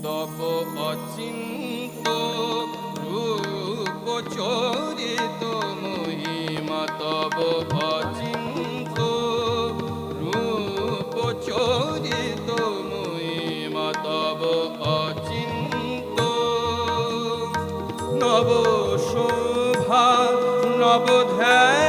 তব অচিন্ত রূপ চরিত মহিমা তব অচিন্ত রূপ চরিত মহিমা তব অচিন্ত নব শোভা নব ধ্যান